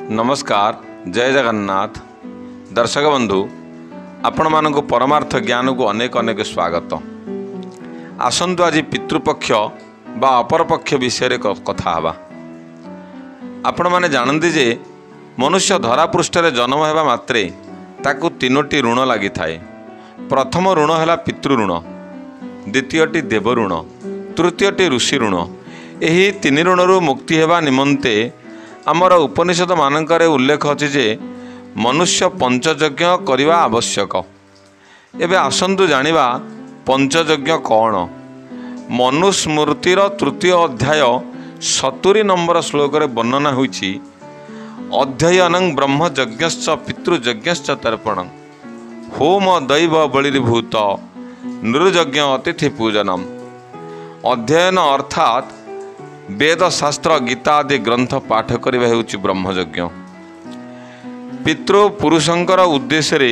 नमस्कार। जय जगन्नाथ। दर्शक बंधु आपण मानक परमार्थ ज्ञान को अनेक अनेक स्वागत। आसंतु आज पितृपक्ष बा अपरपक्ष विषय कथा हवा। आपण माने जानते जे मनुष्य धरापृष्ठ जन्म होगा मात्रे ताकू तीनोटी ऋण लगी थाए। प्रथम ऋण है पितृऋण, द्वितीयटी देव ऋण, तृतीयटी ऋषि ऋण। यही तीन ऋणु मुक्ति होगा निमंते आमर उपनिषद मानकरे उल्लेख अच्छे जे मनुष्य पंचयज्ञ करने आवश्यक। एबे आसंतु जानिबा पंचयज्ञ कौन। मनुस्मृतिर तृतीय अध्याय 70 नंबर श्लोक वर्णना होइछि अध्ययनं ब्रह्मयज्ञश्च पितृयज्ञश्च तर्पणं होम दैव बलिर्भूत नृयज्ञ अतिथि पूजनम। अध्ययन अर्थात वेद शास्त्र गीता आदि ग्रंथ पाठ करने हेउछि ब्रह्मयज्ञ। पितृ पुरुषंकर उद्देश्य रे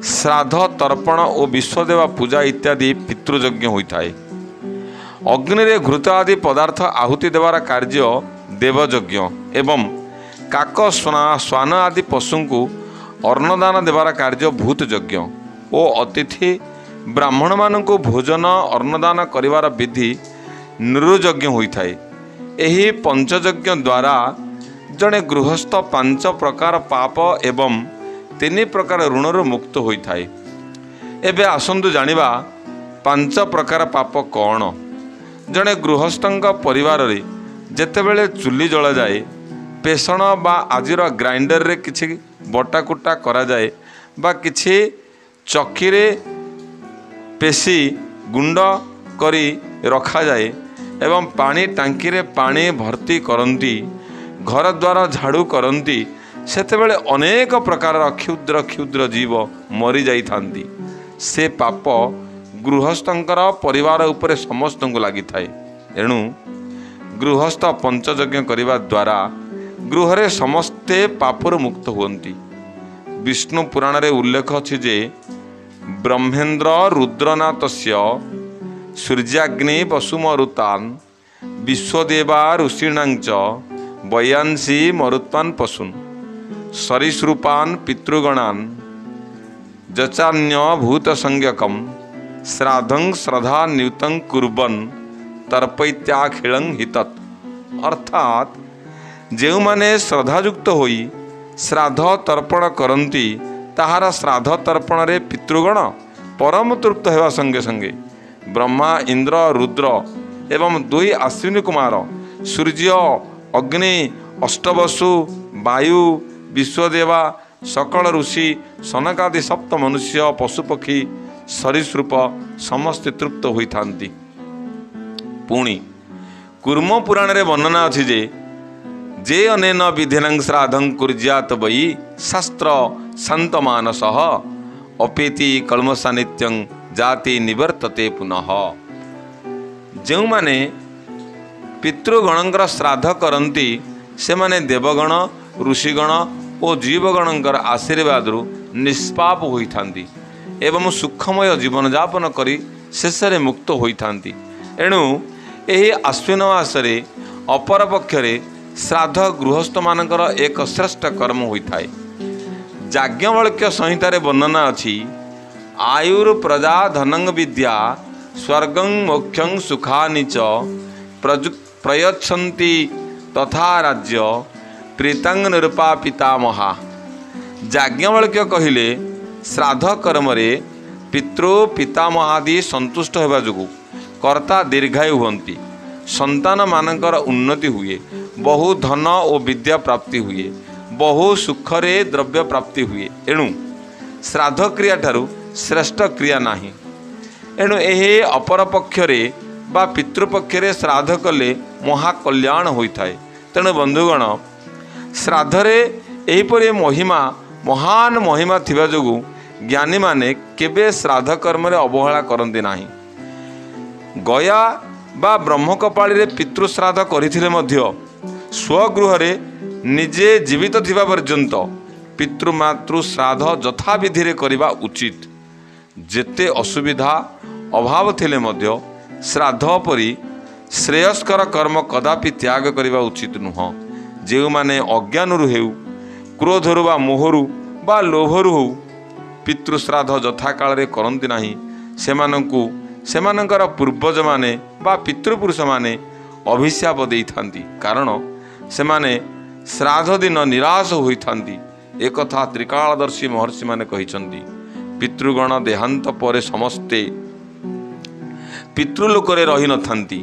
श्राद्ध तर्पण और विश्वदेवा पूजा इत्यादि पितृयज्ञ होता है। अग्नि रे घृत आदि पदार्थ आहुति देवार कार्य देवयज्ञ एवं काक श्वान आदि पशु को अन्नदान देवार कार्य भूतयज्ञ और अतिथि ब्राह्मण मान भोजन अन्नदान करिवार विधि नृयज्ञ होता है। यही पंचयज्ञ द्वारा जड़े गृहस्थ 5 प्रकार पाप एवं 3 प्रकार ऋणर मुक्त होता है। एबे आसंतु जानिबा 5 प्रकार पाप कौन। जड़े गृहस्थंक परिवार रे जेतेबेले चुली जला जाए, पेषण बा आजिर ग्राइंडर रे किछि बटाकुटा करा जाए बा किछि चक्की रे पेशी गुंड करी रखा जाए एवं पानी टांकी रे पानी भर्ती करती, घर द्वार झाड़ू करती, सेतेबेले अनेक प्रकार क्षुद्र क्षुद्र जीव मरी जाई थांती। से पाप गृहस्थंकर परिवार उपरे समस्त को लगी थाए। एणु गृहस्थ पंचयज्ञ करने द्वारा गृह रे समस्ते पापर मुक्त हुंती। विष्णु पुराण रे उल्लेख अछि जे ब्रह्मेन्द्र रुद्रनाथस्य सूर्याग्नि वसुमरुतान विश्वदेवा ऋषीणांच वयांसी मरुत्वान पशून सरीसृपान पितृगणान जचान्य भूत संज्ञकम श्राद्धं श्रद्धा नियुतं कुर्बन तर्पयत्याखिलं हितत्। अर्थात जो माने श्रद्धायुक्त होई श्राद्ध तर्पण करती ताहार श्राद्ध तर्पण रे पितृगण परम तृप्त हेवा संगे संगे ब्रह्मा इंद्र रुद्र एवं 2 अश्विनी कुमार सूर्य अग्नि अष्टवसु वायु विश्वदेवा सकल ऋषि सनकादि सप्त मनुष्य पशुपक्षी सरीसृप समस्ते तृप्त होइथांती। पुणी कूर्म पुराण रे वर्णना अछि जे अनेन विधिनं श्राद्धं कुर्यात् वै शास्त्र शान्तमानसः अपेति कल्मषा नित्यं जाति निवर्तते पुनः। जो माने पितृगणंकर श्राद्ध करती से माने देवगण ऋषिगण और जीवगणंकर आशीर्वाद निष्पाप होइथांती एवं सुखमय जीवन यापन करी शेष रे मुक्त होइथांती। एणु एही आश्विन मासरे अपर पक्षरे श्राद्ध गृहस्थ मानकर एक श्रेष्ठ कर्म होइथाए। याज्ञवल्क्य संहिता रे वर्णना अछि आयुर्प्रजा धनं विद्या स्वर्गं मोक्षं सुखानि च प्रयच्छन्ति तथा राज्य प्रीतं निरुपा पितामहा। याज्ञवल्क्य कहिले श्राद्ध कर्म रे पितृ पितामहादि संतुष्ट होगा जोगु कर्ता दीर्घायु होती, संतान मानकर उन्नति हुए, बहु धन और विद्या प्राप्ति हुए, बहु सुखरे द्रव्य प्राप्ति हुए। एणु श्राद्ध क्रिया ठारू श्रेष्ठ क्रिया नाही। एणु यही अपर पक्षरे बा पितृपक्षरे श्राद्ध कले महाकल्याण होता है। तेणु बंधुगण श्राद्धरे एहीपरि महिमा महान महिमा थिबा जोगु ज्ञानी माने केबे श्राद्ध कर्म रे अवहेला करंती नाही। गया बा ब्रह्मकपाली रे पितृश्राद्ध करिथिले मध्य स्वगृह रे निजे जीवित थिबा पर्यंत पितृमातृ श्राद्ध यथा विधि रे करिबा उचित। जेते असुविधा अभाव थिले मध्य श्राद्ध परि श्रेयस्कर कर्म कदापि त्याग करने उचित नुह। जो माने अज्ञान हेउ क्रोधरु बा मोहरु बा लोभरु हो पितृश्राद्ध यथा काल करती नहीं सेमानंकु सेमानंकर पूर्वज माने बा पितृपुरुष माने अभिशाप देइथांती कारण सेमाने श्राद्ध दिन निराश होइथांती। एक कथा त्रिकालदर्शी महर्षि माने कहिसंती पितृगण देहांत परे समस्ते पितृलोकरे रही नथांती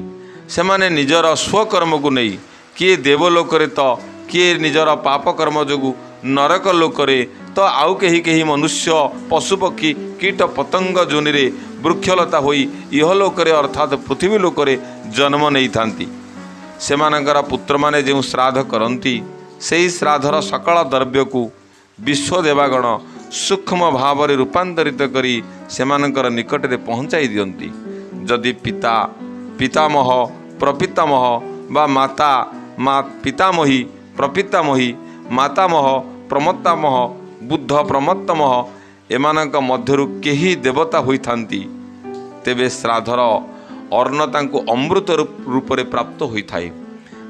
सेमाने निजर स्वकर्म को नहीं किए देवलोकरे तो किए निजर पाप कर्म जोगु नरक लोकरे तो आउ कहीं मनुष्य पशुपक्षी कीट पतंग जोनि वृक्षलता होई इहलोकरे अर्थात पृथ्वी लोकरे जन्म नहीं थांती। सेमानंकर पुत्र माने जो श्राद्ध करती से श्राद्धर सकल द्रव्य को विश्व देवागण सूक्ष्म भाव में रूपांतरित करी सेमानंकर निकट में पहुँचाई दियंती। जदि पिता पितामह प्रपितामह बा माता पितामही प्रपितामही मातामह प्रमत्तामह बुद्ध प्रमत्तमह एमानक मध्यरु केही देवता होइथांती तेबे श्राद्धर अन्न तांको अमृत रूप में प्राप्त होइथाए।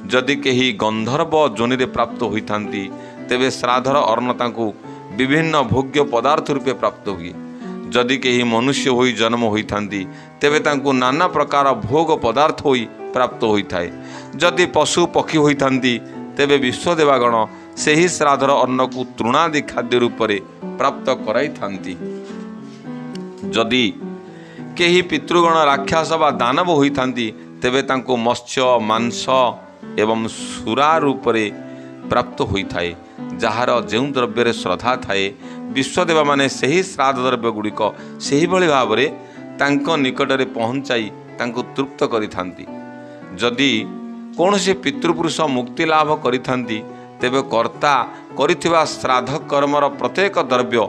जदि केही गंधर्व जोनि प्राप्त होइथांती तेबे श्राद्धर अन्न तांको विभिन्न भोग्य पदार्थ रूपे प्राप्त हुए। जदि केही मनुष्य होई जन्म होइथांती तेबे तांको नाना प्रकार भोग पदार्थ होई प्राप्त होइथाए। जदि पशु पक्षी होइथांती तेबे विश्वदेवागण सेही श्राद्धर अन्न को तृणादि खाद्य रूप में प्राप्त कराई थांती। जदि केही पितृगण राक्षस बा दानव होइथांती तेबे तांको मत्स्य मांस एवं सुरा रूप में प्राप्त होइथाए। जार जो द्रव्य श्रद्धा थाए विश्वदेवा माने सेही श्राद्ध द्रव्य गुड़िक सेही भली भाव में तांको निकट में पहुँचाई तांको तृप्त करिथांती। जदि कौनसी पितृपुरुष मुक्ति लाभ करिथांती तेबे कर्ता करिथिबा श्राद्ध कर्मर प्रत्येक द्रव्य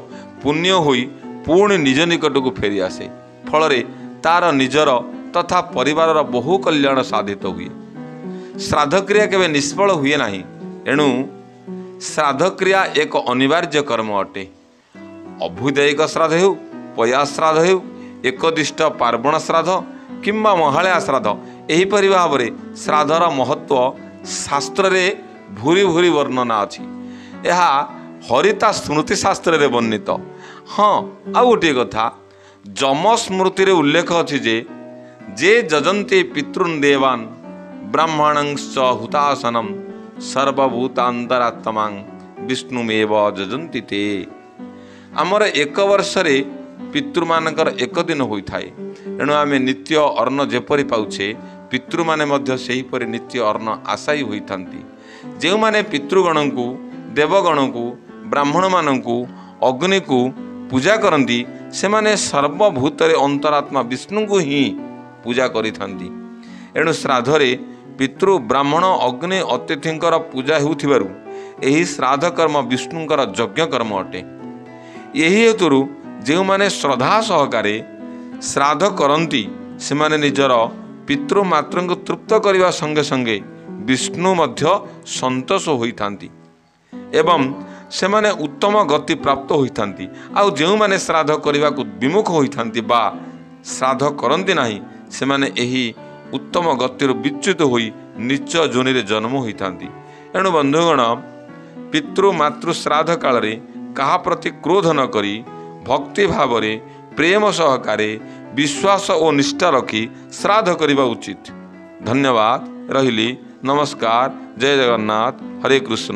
पुण्य होई पुणी निज निकट को फेरी आसे फल तार निजर तथा परिवार बहु कल्याण साधित हुए। श्राद्ध क्रिया केवे निष्फल हुए नहीं एणु श्राद्ध क्रिया एक अनिवार्य कर्म अटे। अभ्युदयिक श्राद्ध हेउ पया श्राद्ध हेउ एकदिष्ट पार्वण श्राद्ध किंबा महालया श्राद्ध एहीपरि भाव में श्राद्धर महत्व शास्त्र रे भूरी भूरी वर्णना अच्छी। यह हरिता स्मृति शास्त्र रे वर्णित। हाँ आ गोटे कथा जम स्मृति रे उल्लेख अच्छी जे जजन्ते पितृन् देवान् ब्राह्मणंश्च हुतासनम सर्वभूतांतरात्मां विष्णुमेव जजन्ति ते। आमर एक वर्ष रे पितृमानकर एक दिन होइथाए एणु आमे नित्य अन्न जेपरि पाउछे पितृ माने मध्य सेहीपरि नित्य अन्न आशायी होइथांती। जो माने पितृगण को देवगण को ब्राह्मण मान को अग्नि को पूजा करती से माने सर्वभूतरे अंतरात्मा विष्णु को ही पूजा करिथांती। एणु श्राद्धरे पितृ ब्राह्मण अग्नि अतिथिंकर पूजा हेउथिबारु एही श्राद्ध कर्म विष्णुंकर यज्ञ कर्म अटे। यही हेतुरु जो माने श्रद्धा सहकारे श्राद्ध करती से माने निजर पितृ मात्र को तृप्त करने संगे संगे विष्णु मध्य संतोष होइथांती एवं से माने उत्तम गति प्राप्त होइथांती। आउ जो माने श्राद्ध करने को विमुख होइथांती बा श्राद्ध करती नहीं से माने एही उत्तम गतिर विच्युत होई नीच जोनि रे जन्म होइथांती। एणु बंधुगण पितृ मातृ श्राद्ध काल रे कहा प्रति क्रोध न करी भक्ति भाव रे प्रेम सहकारे विश्वास और निष्ठा रखी श्राद्ध करने उचित। धन्यवाद रहिली। नमस्कार। जय जगन्नाथ। हरे कृष्ण।